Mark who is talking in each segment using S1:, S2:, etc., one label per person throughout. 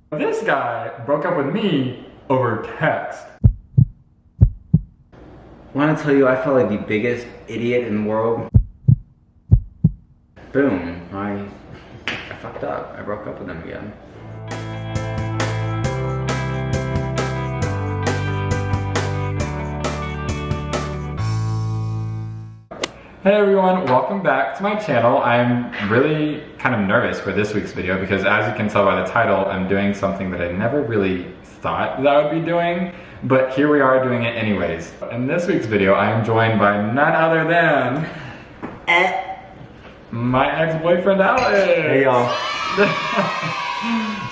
S1: This guy broke up with me over text.
S2: Want to tell you, I felt like the biggest idiot in the world. Boom, I fucked up. I broke up with him again.
S1: Hey everyone, welcome back to my channel. I'm really kind of nervous for this week's video because as you can tell by the title, I'm doing something that I never really thought that I would be doing, but here we are doing it anyways. In this week's video, I am joined by none other than my ex-boyfriend Alex.
S2: Hey y'all.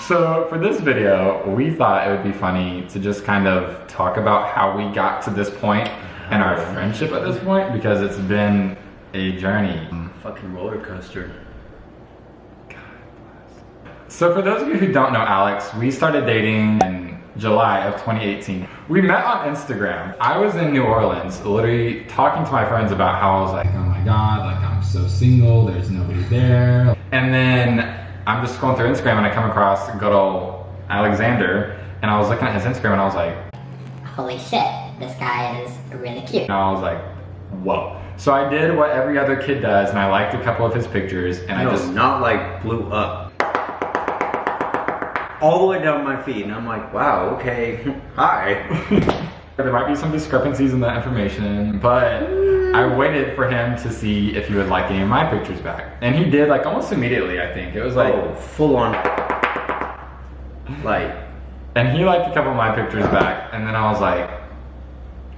S1: So for this video, we thought it would be funny to just kind of talk about how we got to this point and our friendship at this point, because it's been a journey.
S2: Fucking roller coaster.
S1: God bless. So for those of you who don't know Alex, we started dating in July of 2018. We met on Instagram. I was in New Orleans, literally talking to my friends about how I was like, oh my God, like I'm so single, there's nobody there. And then I'm just scrolling through Instagram and I come across good old Alexander, and I was looking at his Instagram and I was like,
S3: holy shit, this guy is really cute.
S1: and I was like, whoa. So I did what every other kid does, and I liked a couple of his pictures, and I just
S2: not like blew up. All the way down my feet, and I'm like, wow, okay, hi.
S1: There might be some discrepancies in that information, but I waited for him to see if he would like any of my pictures back. And he did, like almost immediately, I think. It was like,
S2: Oh, full on. Like,
S1: and he liked a couple of my pictures back, and then I was like,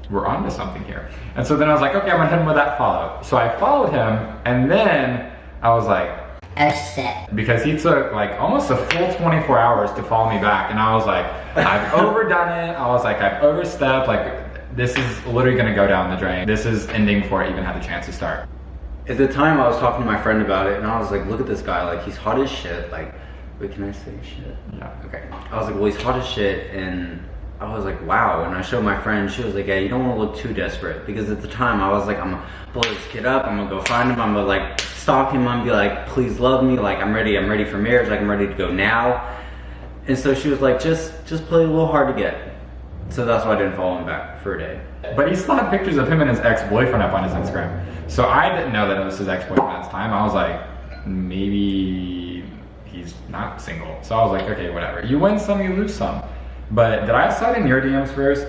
S1: we're on to something here. And so then I was like, okay, I'm gonna hit him with that follow. So I followed him, and then I was like,
S3: Oh shit.
S1: because he took like almost a full 24 hours to follow me back, and I was like, I've overdone it. I was like, I've overstepped. Like, this is literally gonna go down the drain. This is ending before I even had a chance to start.
S2: at the time I was talking to my friend about it, and I was like, look at this guy, like he's hot as shit. Like, wait, can I say shit?
S1: Yeah.
S2: Okay. I was like, well, he's hot as shit, and I was like, wow. And I showed my friend, she was like, yeah, you don't want to look too desperate. Because at the time, I was like, I'm gonna blow this kid up, I'm gonna go find him, I'm gonna like stalk him, I'm gonna be like, please love me, like I'm ready for marriage, like I'm ready to go now. And so she was like, just play a little hard to get. So that's why I didn't follow him back for a day.
S1: But he still had pictures of him and his ex-boyfriend up on his Instagram. So I didn't know that it was his ex-boyfriend at the time. I was like, maybe he's not single. So I was like, okay, whatever. You win some, you lose some. But did I slide in your DMs first,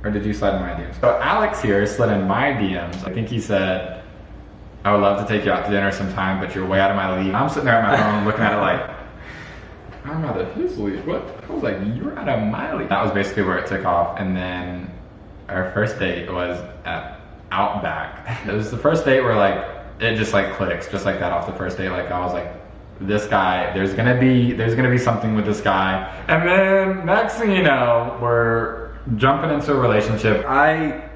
S1: or did you slide in my DMs? So Alex here slid in my DMs. I think he said, I would love to take you out to dinner sometime, but you're way out of my league. I'm sitting there at my phone looking at it like, I'm out of his league. What? I was like, you're out of my league. That was basically where it took off. And then our first date was at Outback. It was the first date where like, it just like clicks, just like that off the first date. Like I was like, this guy, there's gonna be something with this guy. And then next thing you know, we're jumping into a relationship.
S2: I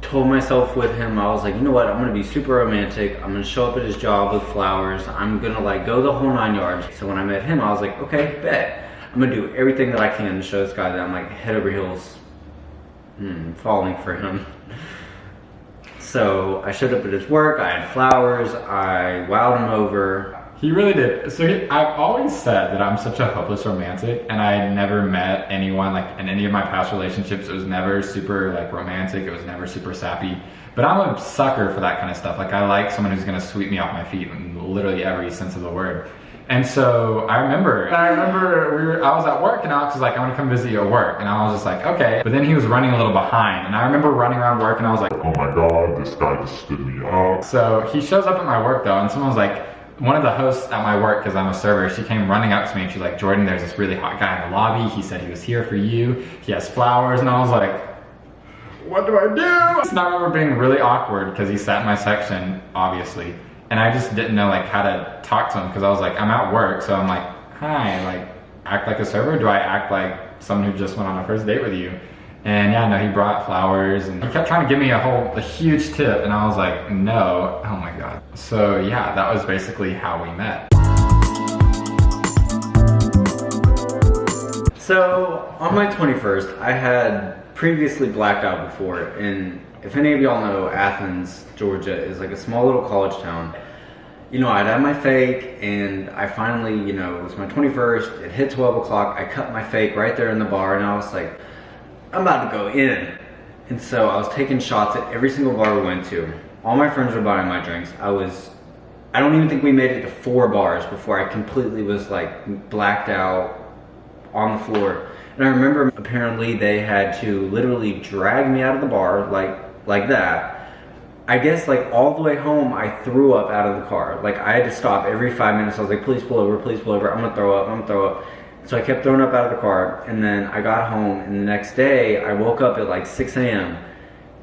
S2: told myself with him, I was like, you know what, I'm gonna be super romantic, I'm gonna show up at his job with flowers, I'm gonna like go the whole 9 yards. So when I met him, I was like, okay, bet. I'm gonna do everything that I can to show this guy that I'm like head over heels falling for him. So I showed up at his work, I had flowers, I wowed him over.
S1: He really did. So I've always said that I'm such a hopeless romantic, and I never met anyone like in any of my past relationships. It was never super like romantic. It was never super sappy. But I'm a sucker for that kind of stuff. Like I like someone who's gonna sweep me off my feet in literally every sense of the word. And so I remember I was at work, and Alex was like, I'm gonna come visit you at work. And I was just like, okay. But then he was running a little behind, and I remember running around work, and I was like,
S4: oh my God, this guy just stood me up.
S1: So he shows up at my work though, and someone was like, one of the hosts at my work, because I'm a server, she came running up to me and she's like, Jordan, there's this really hot guy in the lobby. He said he was here for you. He has flowers. And I was like, what do I do? And I remember being really awkward because he sat in my section, obviously. And I just didn't know like how to talk to him, because I was like, I'm at work. So I'm like, hi, like act like a server? Do I act like someone who just went on a first date with you? And yeah, no, he brought flowers, and he kept trying to give me a huge tip, and I was like, no, oh my God. So yeah, that was basically how we met.
S2: So on my 21st, I had previously blacked out before, and if any of y'all know, Athens, Georgia is like a small little college town. you know, I'd had my fake, and I finally, you know, it was my 21st, it hit 12 o'clock, I cut my fake right there in the bar, and I was like, I'm about to go in. And so I was taking shots at every single bar we went to. All my friends were buying my drinks. I don't even think we made it to 4 bars before I completely was like blacked out on the floor. And I remember apparently they had to literally drag me out of the bar like that. I guess like all the way home I threw up out of the car. Like I had to stop every 5 minutes. I was like, please pull over, please pull over. I'm gonna throw up, I'm gonna throw up. So I kept throwing up out of the car, and then I got home, and the next day I woke up at like 6 a.m.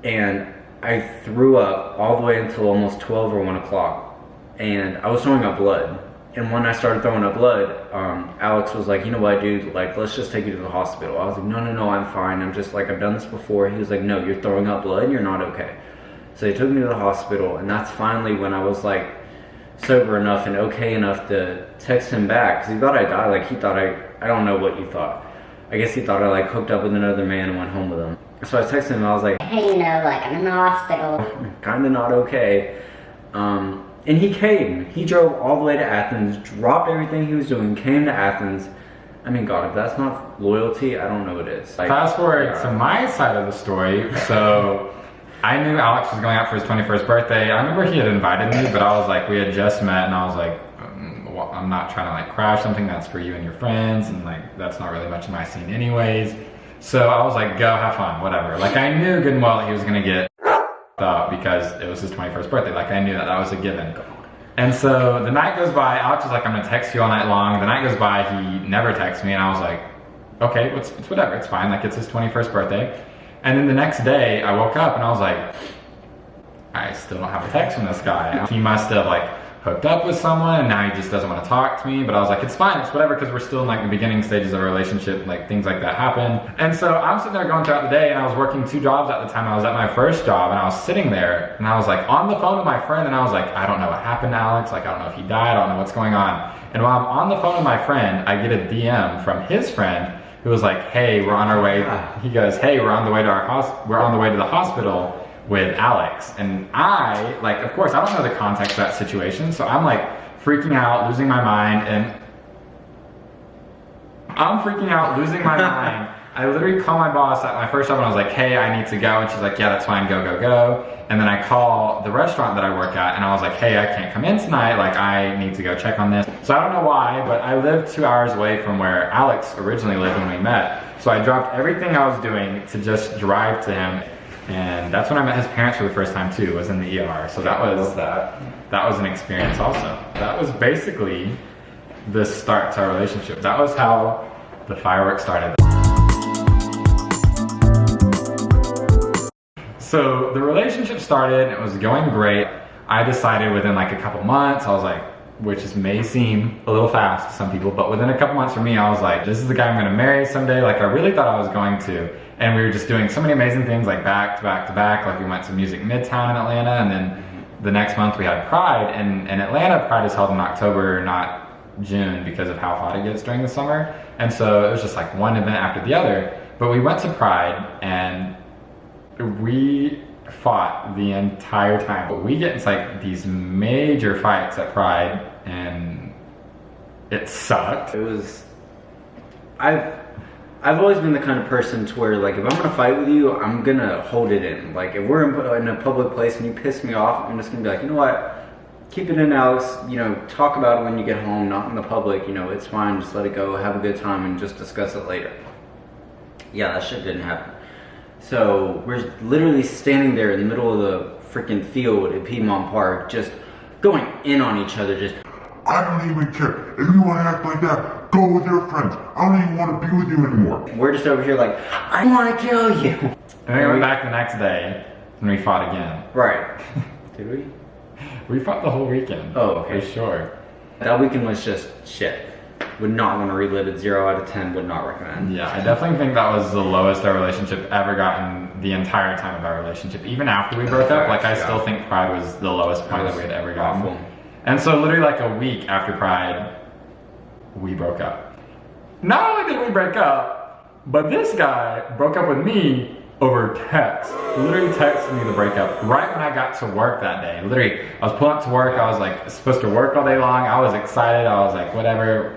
S2: and I threw up all the way until almost 12 or 1 o'clock, and I was throwing up blood. And when I started throwing up blood, Alex was like, you know what, dude, like, let's just take you to the hospital. I was like, no, I'm fine. I'm just like, I've done this before. He was like, no, you're throwing up blood, you're not okay. So they took me to the hospital, and that's finally when I was like sober enough and okay enough to text him back, because he thought I died. Like, he thought I don't know what you thought. I guess he thought I like hooked up with another man and went home with him. So I texted him and I was like,
S3: Hey, you know, like, I'm in the hospital.
S2: kinda not okay. And he came. He drove all the way to Athens, dropped everything he was doing, came to Athens. I mean, God, if that's not loyalty, I don't know what is. Like,
S1: Fast forward to my side of the story. So I knew Alex was going out for his 21st birthday. I remember he had invited me, but I was like, we had just met, and I was like, well, I'm not trying to like crash something that's for you and your friends, and like that's not really much of my scene anyways. So I was like, go have fun, whatever. Like I knew good and well that he was gonna get up because it was his 21st birthday. Like I knew that was a given. And so the night goes by, Alex was like, I'm gonna text you all night long. The night goes by, he never texts me, and I was like, okay, it's whatever, it's fine, like it's his 21st birthday. And then the next day I woke up and I was like, I still don't have a text from this guy. He must have like hooked up with someone and now he just doesn't want to talk to me. But I was like, it's fine, it's whatever, because we're still in like the beginning stages of a relationship, like things like that happen. And so I'm sitting there going throughout the day, and I was working 2 jobs at the time. I was at my first job, and I was sitting there and I was like on the phone with my friend, and I was like, I don't know what happened to Alex, like I don't know if he died, I don't know what's going on. And while I'm on the phone with my friend, I get a DM from his friend who was like, hey, we're on our way. He goes, hey, we're on the way to the hospital with Alex. And I, like, of course, I don't know the context of that situation, so I'm like freaking out, losing my mind, and I literally call my boss at my first job, and I was like, hey, I need to go, and she's like, yeah, that's fine, go. And then I call the restaurant that I work at, and I was like, hey, I can't come in tonight, like I need to go check on this. So I don't know why, but I live 2 hours away from where Alex originally lived when we met. So I dropped everything I was doing to just drive to him. And that's when I met his parents for the first time too, was in the ER. So that was an experience also. That was basically the start to our relationship. That was how the fireworks started. So the relationship started, and it was going great. I decided within like a couple months, I was like, which may seem a little fast to some people, but within a couple months for me, I was like, this is the guy I'm gonna marry someday. Like I really thought I was going to. And we were just doing so many amazing things, like back to back. Like we went to Music Midtown in Atlanta, and then the next month we had Pride. And in Atlanta, Pride is held in October, not June, because of how hot it gets during the summer. And so it was just like one event after the other. But we went to Pride, and we fought the entire time. But we get into like these major fights at Pride, and it sucked.
S2: it was, I've always been the kind of person to where, like, if I'm gonna fight with you, I'm gonna hold it in. Like, if we're in a public place and you piss me off, I'm just gonna be like, you know what? Keep it in, Alex. You know, talk about it when you get home, not in the public. You know, it's fine. Just let it go. Have a good time and just discuss it later. Yeah, that shit didn't happen. So we're literally standing there in the middle of the freaking field at Piedmont Park, just going in on each other, just.
S4: I don't even care. If you want to act like that, go with your friends. I don't even want to be with you anymore.
S2: We're just over here like, I want to kill you.
S1: And then we went back the next day, and we fought again.
S2: Right. Did we?
S1: We fought the whole weekend.
S2: Oh, okay.
S1: For sure.
S2: That weekend was just shit. Would not want to relive it. 0 out of 10. Would not recommend.
S1: Yeah, I definitely think that was the lowest our relationship ever got in the entire time of our relationship. Even after we broke up, like I still think Pride was the lowest point that we had ever gotten.
S2: Awful.
S1: And so literally like a week after Pride, we broke up. Not only did we break up, but this guy broke up with me over text. Literally texted me the breakup right when I got to work that day. Literally, I was pulling up to work. I was like supposed to work all day long. I was excited. I was like, whatever.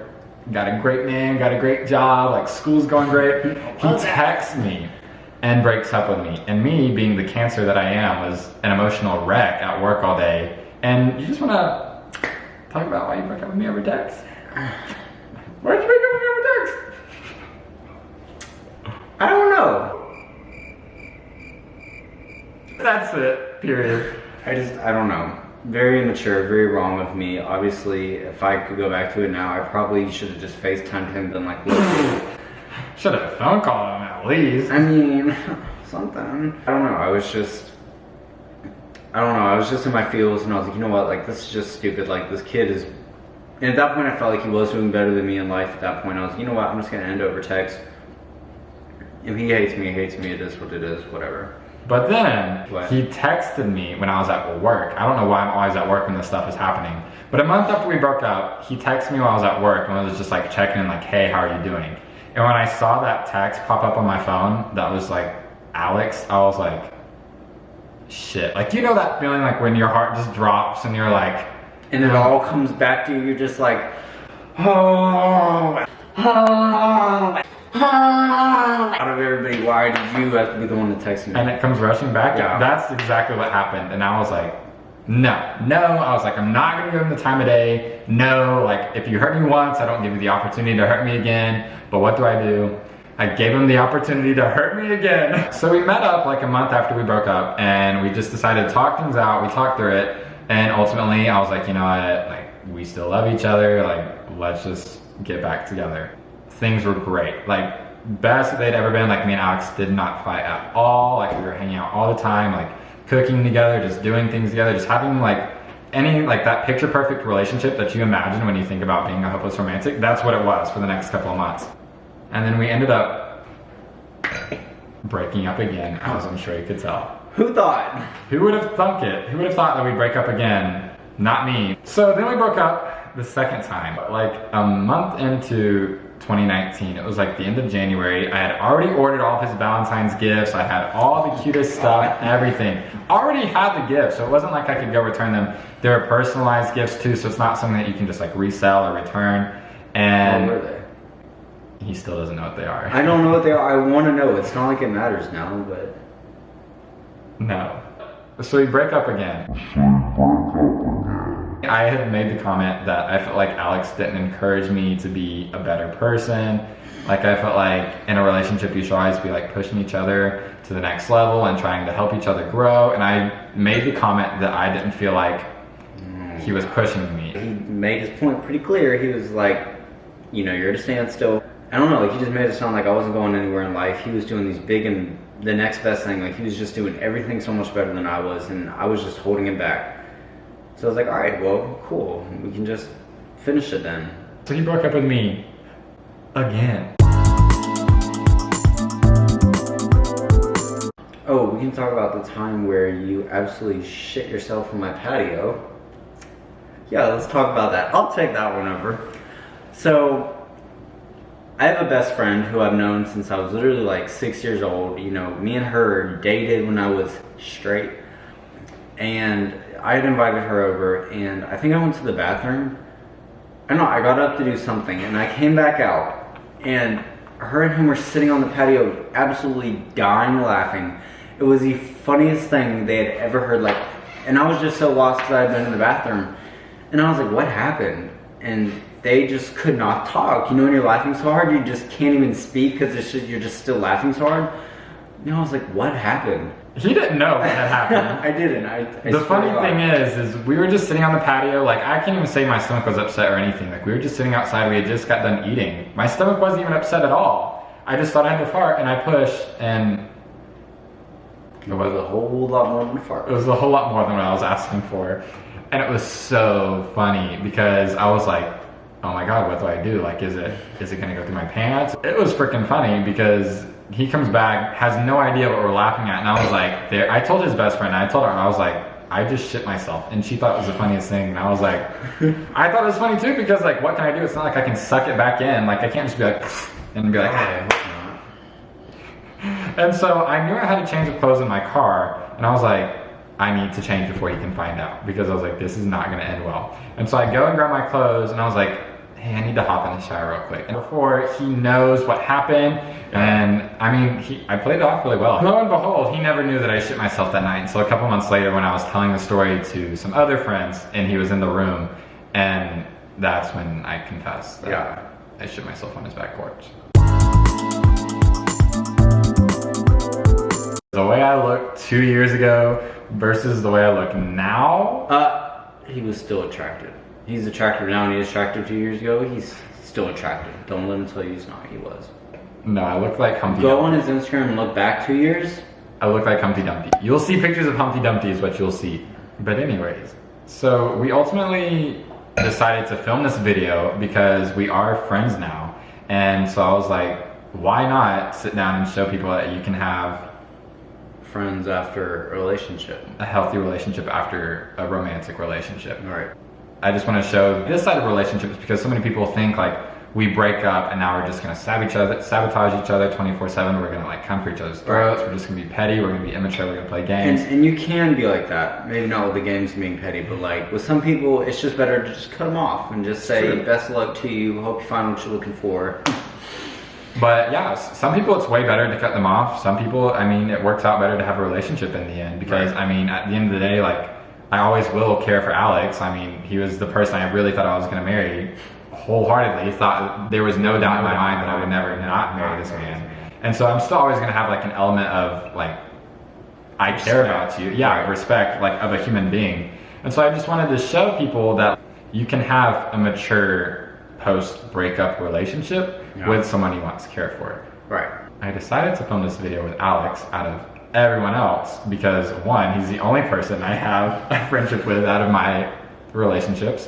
S1: Got a great name, got a great job, like school's going great. He texts me and breaks up with me. And me, being the Cancer that I am, was an emotional wreck at work all day. And you just wanna talk about why you broke up with me over text? Why'd you break up with me over text?
S2: I don't know.
S1: That's it, period.
S2: I don't know. Very immature, very wrong of me. Obviously, if I could go back to it now, I probably should have just FaceTimed him and been like, look.
S1: Should have phone called him at least.
S2: I mean, something. I don't know, I was just in my feels and I was like, you know what, like, this is just stupid. Like, this kid is, and at that point I felt like he was doing better than me in life. At that point I was like, you know what, I'm just gonna end over text. If he hates me, it is what it is, whatever.
S1: But then,
S2: What?
S1: he texted me when I was at work. I don't know why I'm always at work when this stuff is happening. But a month after we broke up, he texted me while I was at work and was just like checking in like, hey, how are you doing? And when I saw that text pop up on my phone, that was like Alex, I was like, shit. Like, you know that feeling like when your heart just drops and you're like,
S2: And it all comes back to you, you're just like, oh. Out of everybody, why did you have to be the one to text me?
S1: and it comes rushing back.
S2: Yeah.
S1: That's exactly what happened. And I was like, no. I was like, I'm not gonna give him the time of day. No, like, if you hurt me once, I don't give you the opportunity to hurt me again. But what do? I gave him the opportunity to hurt me again. So we met up like a month after we broke up and we just decided to talk things out. We talked through it. And ultimately I was like, you know what, like, we still love each other. Like, let's just get back together. Things were great. Like, best that they'd ever been. Like, me and Alex did not fight at all. Like, we were hanging out all the time, like cooking together, just doing things together, just having like any, like that picture perfect relationship that you imagine when you think about being a hopeless romantic. That's what it was for the next couple of months. And then we ended up breaking up again, as I'm sure you could tell.
S2: Who thought?
S1: Who would have thunk it? Who would have thought that we'd break up again? Not me. So then we broke up the second time, like a month into 2019. It was like the end of January. I had already ordered all of his Valentine's gifts. I had all the cutest stuff, everything. Already had the gifts, so it wasn't like I could go return them. They were personalized gifts too, so it's not something that you can just like resell or return. And
S2: What were they?
S1: he still doesn't know what they are.
S2: I don't know what they are. I want to know. It's not like it matters now, but
S1: No. So we break up again. I had made the comment that I felt like Alex didn't encourage me to be a better person. Like, I felt like in a relationship you should always be like pushing each other to the next level and trying to help each other grow. And I made the comment that I didn't feel like he was pushing me.
S2: he made his point pretty clear. He was like, you know, you're at a standstill. I don't know, like, he just made it sound like I wasn't going anywhere in life. He was doing these big and the next best thing. Like, he was just doing everything so much better than I was, and I was just holding him back. So I was like, all right, well, cool. We can just finish it then.
S1: So he broke up with me again.
S2: Oh, we can talk about the time where you absolutely shit yourself on my patio. Yeah, let's talk about that. I'll take that one over. So, I have a best friend who I've known since I was literally like 6 years old. You know, me and her dated when I was straight. And I had invited her over, and I think I went to the bathroom. I know, I got up to do something, and I came back out, and her and him were sitting on the patio absolutely dying laughing. It was the funniest thing they had ever heard, like, and I was just so lost because I had been in the bathroom. And I was like, what happened? And they just could not talk. You know, when you're laughing so hard, you just can't even speak because you're just still laughing so hard. And I was like, what happened?
S1: He didn't know what had happened.
S2: I didn't.
S1: The funny thing is we were just sitting on the patio. Like, I can't even say my stomach was upset or anything. Like, we were just sitting outside. We had just got done eating. My stomach wasn't even upset at all. I just thought I had to fart, and I pushed, and
S2: it was a whole lot more than a fart.
S1: It was a whole lot more than what I was asking for. And it was so funny because I was like, oh my God, what do I do? Like, is it gonna go through my pants? It was freaking funny because he comes back, has no idea what we're laughing at. And I was like, I told his best friend, I told her, I was like, I just shit myself. And she thought it was the funniest thing. And I was like, I thought it was funny too because, like, what can I do? It's not like I can suck it back in. Like, I can't just be like, and be like,
S2: I hope not.
S1: And so I knew I had to change the clothes in my car, and I was like, I need to change before he can find out, because I was like, this is not gonna end well. And so I go and grab my clothes, and I was like, hey, I need to hop in the shower real quick. And before he knows what happened, and I mean, I played it off really well. Lo and behold, he never knew that I shit myself that night. And so a couple months later, when I was telling the story to some other friends, and he was in the room, and that's when I confessed that I shit myself on his back porch. The way I looked 2 years ago versus the way I look now.
S2: He was still attractive. He's attractive now and he was attractive 2 years ago. He's still attractive. Don't let him tell you he's not. He was.
S1: No, I look like Humpty
S2: Go
S1: Dumpty.
S2: on his Instagram and look back 2 years.
S1: I look like Humpty Dumpty. You'll see pictures of Humpty Dumpty is what you'll see. But anyways, so we ultimately decided to film this video because we are friends now. And so I was like, why not sit down and show people that you can have
S2: Friends after a relationship.
S1: a healthy relationship after a romantic relationship.
S2: All right.
S1: I just want to show this side of relationships because so many people think like we break up and now we're just gonna sabotage each other 24/7. We're gonna like come for each other's throats. We're just gonna be petty. We're gonna be immature. We're gonna play games.
S2: And you can be like that. Maybe not with the games being petty, but like with some people, it's just better to just cut them off and just say,
S1: True.
S2: best of luck to you. Hope you find what you're looking for.
S1: But yeah, some people it's way better to cut them off. Some people, I mean, it works out better to have a relationship in the end because
S2: Right.
S1: I mean, at the end of the day, like I always will care for Alex. I mean, he was the person I really thought I was gonna marry wholeheartedly. Thought there was no doubt in my mind that I would never not marry this man. And so I'm still always gonna have like an element of like, I care about you. Yeah, respect like of a human being. And so I just wanted to show people that you can have a mature post-breakup relationship with someone you want to care for.
S2: Right.
S1: I decided to film this video with Alex out of everyone else because one, he's the only person I have a friendship with out of my relationships.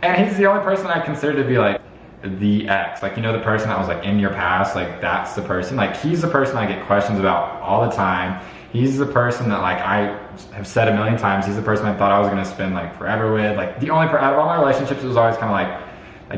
S1: And he's the only person I consider to be like the ex. Like, you know, the person that was like in your past, like that's the person. Like he's the person I get questions about all the time. He's the person that like I have said a million times, he's the person I thought I was gonna spend like forever with. Like the only, out of all my relationships, it was always kind of like,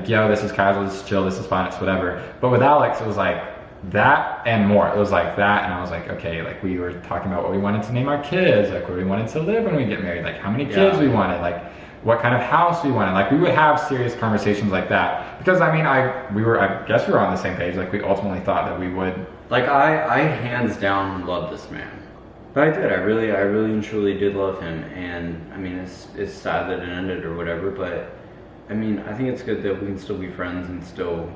S1: yo, this is casual, this is chill, this is fun, it's whatever. But with Alex, it was like that and more. It was like that, and I was like, okay, like we were talking about what we wanted to name our kids, like where we wanted to live when we get married, like how many kids we wanted, like what kind of house we wanted. Like we would have serious conversations like that. Because I mean, I guess we were on the same page. Like we ultimately thought that we would.
S2: Like I hands down love this man. But I did. I really and truly did love him. And I mean, it's sad that it ended or whatever, but I mean, I think it's good that we can still be friends and still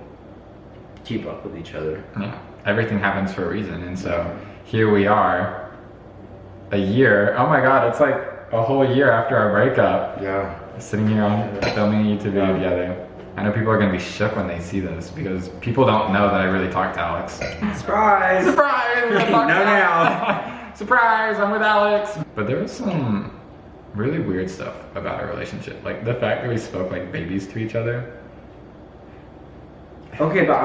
S2: keep up with each other.
S1: Yeah, everything happens for a reason. And so here we are, a year. Oh my God, it's like a whole year after our breakup.
S2: Yeah.
S1: Sitting here on filming a YouTube video together. I know people are gonna be shook when they see this because people don't know that I really talked to Alex.
S2: Surprise!
S1: Surprise! I talked to
S2: No,
S1: Alex. Surprise! I'm with Alex. But there was some really weird stuff about our relationship, like the fact that we spoke like babies to each other.
S2: Okay, but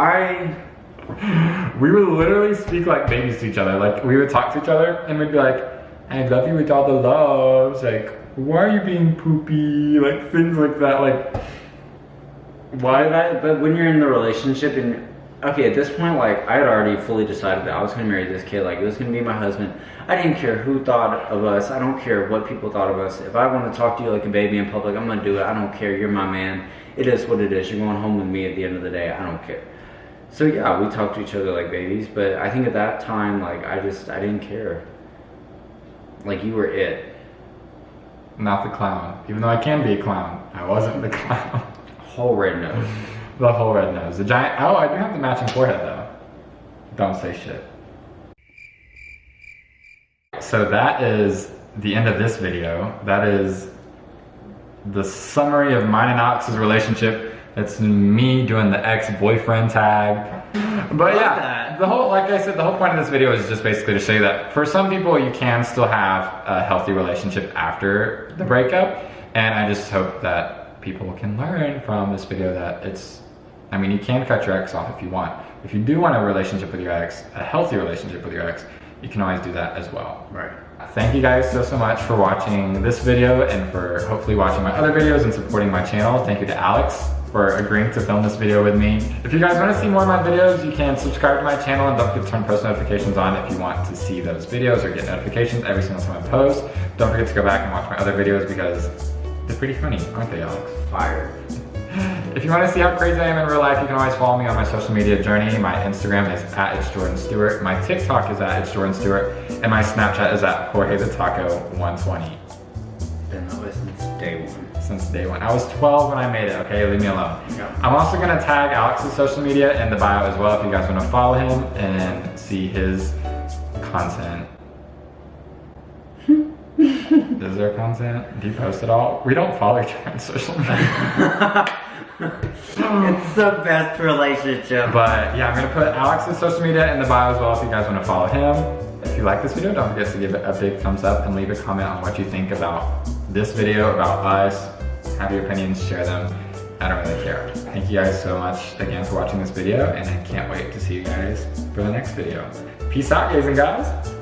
S1: we would literally speak like babies to each other. Like we would talk to each other and we'd be like, I love you with all the loves. Like, why are you being poopy? Like things like that. Like,
S2: why that? But when you're in the relationship and okay, at this point, like I had already fully decided that I was gonna marry this kid. Like it was gonna be my husband. I didn't care who thought of us. I don't care what people thought of us. If I want to talk to you like a baby in public, I'm gonna do it. I don't care. You're my man. It is what it is. You're going home with me at the end of the day. I don't care. So yeah, we talked to each other like babies. But I think at that time, like I didn't care. Like you were it.
S1: not the clown. Even though I can be a clown, I wasn't the clown.
S2: Whole red nose.
S1: The whole red nose. The giant. Oh, I do have the matching forehead though. Don't say shit. So that is the end of this video. That is the summary of mine and Alex's relationship. It's me doing the ex-boyfriend tag. But yeah, the whole, like I said, the whole point of this video is just basically to show you that for some people you can still have a healthy relationship after the breakup. And I just hope that people can learn from this video that it's, I mean, you can cut your ex off if you want. If you do want a relationship with your ex, a healthy relationship with your ex, you can always do that as well.
S2: Right.
S1: Thank you guys so much for watching this video and for hopefully watching my other videos and supporting my channel. Thank you to Alex for agreeing to film this video with me. If you guys want to see more of my videos, you can subscribe to my channel and don't forget to turn post notifications on if you want to see those videos or get notifications every single time I post. Don't forget to go back and watch my other videos because they're pretty funny, aren't they, Alex?
S2: Fire.
S1: If you want to see how crazy I am in real life, you can always follow me on my social media journey. My Instagram is @itsjordanstewart, my TikTok is @itsjordanstewart, and my Snapchat is @JorgeTheTaco120.
S2: Been that way since day one.
S1: Since day one. I was 12 when I made it, okay? Leave me alone.
S2: Yeah.
S1: I'm also gonna tag Alex's social media in the bio as well if you guys wanna follow him and see his content. Is there content? Do you post it all? We don't follow each other on social media.
S2: It's the best relationship.
S1: But yeah, I'm gonna put Alex's social media in the bio as well if you guys wanna follow him. If you like this video, don't forget to give it a big thumbs up and leave a comment on what you think about this video, about us. Have your opinions, share them. I don't really care. Thank you guys so much again for watching this video, and I can't wait to see you guys for the next video. Peace out, guys and guys.